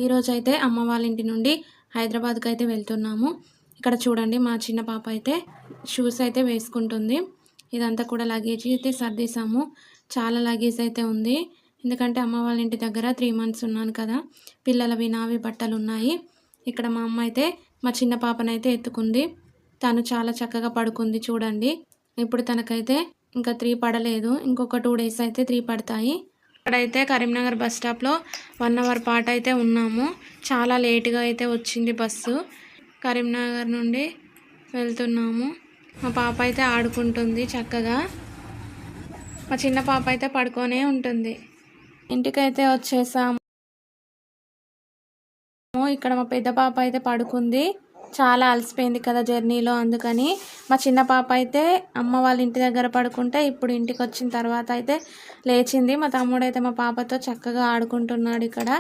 ఈరోజు అయితే అమ్మ వాళ్ళ ఇంటి నుండి హైదరాబాద్కి అయితే వెళ్తున్నాము. ఇక్కడ చూడండి మా చిన్న పాప అయితే షూస్ అయితే వేసుకుంటుంది. ఇదంతా కూడా లగేజ్ అయితే సర్దేశాము. చాలా లగేజ్ అయితే ఉంది. ఎందుకంటే అమ్మ వాళ్ళ ఇంటి దగ్గర 3 months ఉన్నాను కదా, పిల్లలవి నావి బట్టలు ఉన్నాయి. ఇక్కడ మా అమ్మ అయితే మా చిన్న పాపనైతే ఎత్తుకుంది. తను చాలా చక్కగా పడుకుంది చూడండి. ఇప్పుడు తనకైతే ఇంకా 3 పడలేదు. ఇంకొక 2 days అయితే 3 పడతాయి. ఇక్కడైతే కరీంనగర్ బస్ స్టాప్లో 1 hour పాటు అయితే ఉన్నాము. చాలా లేట్గా అయితే వచ్చింది బస్సు. కరీంనగర్ నుండి వెళ్తున్నాము. మా పాప అయితే ఆడుకుంటుంది చక్కగా. మా చిన్న పాప అయితే పడుకొనే ఉంటుంది. ఇంటికైతే వచ్చేసాము. ఇక్కడ మా పెద్ద పాప అయితే పడుకుంది. చాలా అలసిపోయింది కదా జర్నీలో, అందుకని. మా చిన్న పాప అయితే అమ్మ వాళ్ళ ఇంటి దగ్గర పడుకుంటే ఇప్పుడు ఇంటికి వచ్చిన తర్వాత అయితే లేచింది. మా తమ్ముడు అయితే మా పాపతో చక్కగా ఆడుకుంటున్నాడు ఇక్కడ.